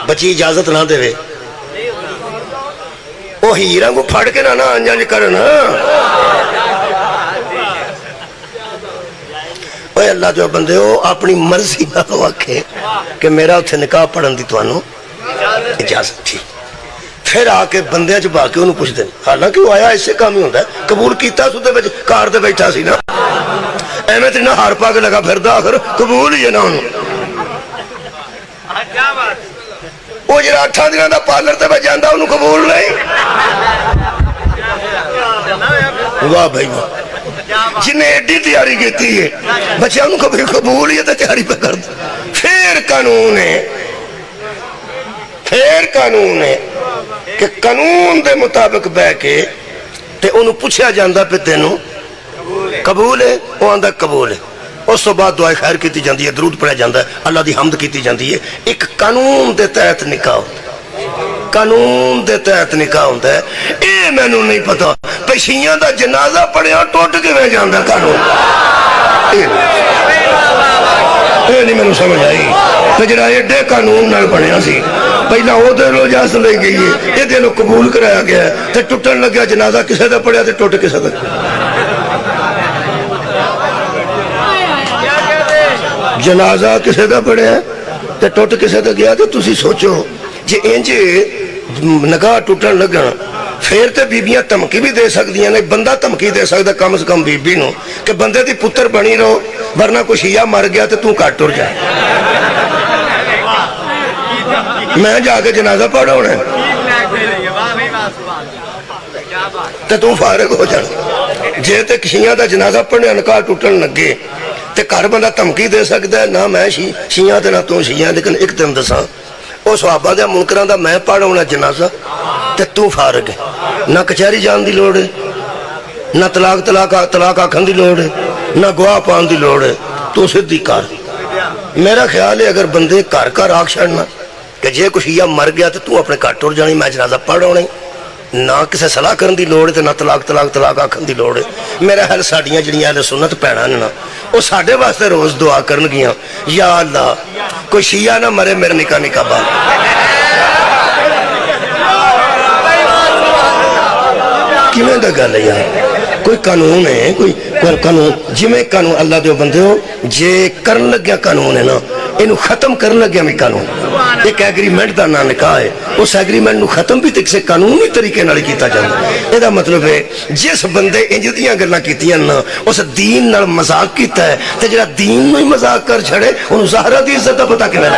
बची इजाजत ना देवे वो हीरा को फड़ के ना अंज करन। अल्लाह जो बंदे हो अपनी मर्जी ना आखे कि मेरा उत्थे निकाह पढ़न की तुहानू इजाजत थी, फिर आके बंदे च पा के उन्होंने पुछते हैं। हालांकि वो आया इसे काम ही होंगे, कबूल किया कार से बैठा सी ना, एवं तो ना हार पा के लगा फिर आखिर कबूल ही है ना उन्होंने। वो जो 8 दिन का पार्लर से मैं जाता उन्होंने कबूल नहीं। वाह भाई वाह, जिन्हें एडी तैयारी की है बच्चा कभी कबूल ही तो तैयारी पे कर दो। फिर कानून है कि कानून के मुताबिक बह के ते उन्होंने पूछा जाता पे तेनों कबूल है, वो आंदा कबूल है। उस तो बाद दुआ खैर की जाती है, दरूद पढ़ा जाता है, अल्लाह की हमद की जाती है। एक कानून के तहत निकाह, कानून के तहत निकाह होता है। ये मैनू नहीं पता पछिया का जनाजा पढ़िया टुट किवें जांदा कानून, ये नहीं मैनू समझ आई। तो जरा एडे कानून नाल बनिया सी, पहला वो दिलों इजाजत ली गई है, ये दिलों कबूल कराया गया, तो टुटन लग्या जनाजा किसी का पढ़िया तो टुट किसी का। जनाजा किसी का पढ़िया तो टुट किसी का गया। तो तुसी सोचो जे इंज निगाह टुटन लगन फिर तो बीबियां धमकी भी दे सकदियां ने, बंदा धमकी दे सकता कम से कम बीबी नूं कि बंदे दी पुत्र बनी रहो, वरना कोई शिया मर गया तो तू घट तुर जा, मैं जाके जनाजा पढ़ाउणा ते तू फारिग हो जाना। जे ते शिया दा जनाजा पढ़ने निकाह टुटन लगे ते घर बंदा धमकी दे सकता है, ना मैं शिया ते ना तू शिया। लेकिन एक तेन दसा वो सहाबा दे मुनकरां दा मैं पढ़ाउणा जनाजा ते तू फारिग है, ना कचहरी जान की लोड़ है, ना तलाक आखन की लोड़ है, ना गवाह पाने की लोड़ है, तू सीधी कर। मेरा ख्याल है अगर बंदे घर घर आख छड़ना कि जे कुछ या मर गया तो तू अपने घर तुर जानी, मैं जनाजा पढ़ आना, ना किसी सलाह करने की लोड़ है, ना तलाक आखन की लोड़ है। मेरा ख्याल साडियां जिहड़ियां सुन्नत भैणां ने ना वो साडे वास्ते रोज़ दुआ करनगियां, या अल्लाह कोई शिया ना मरे मेरा निका निका बाल। किवें दा गल है यार, कोई कानून है, कोई कानून जिमें कानून अल्लाह दे बंदे हो, जे करन लग्या कानून है ना, इनू खत्म करन लग्या भी कानून। एक एग्रीमेंट का ना निकाह है, उस एग्रीमेंट नू खत्म भी किसी कानूनी तरीके नाल कीता जांदा। इहदा मतलब है जिस बंदे इंज दियां गल्लां कीतियां ना उस दीन नाल मजाक कीता है, ते जिहड़ा दीन नू ही मजाक कर छड़े उन्हें ज़हरा दी इज्जत दा पता किवें।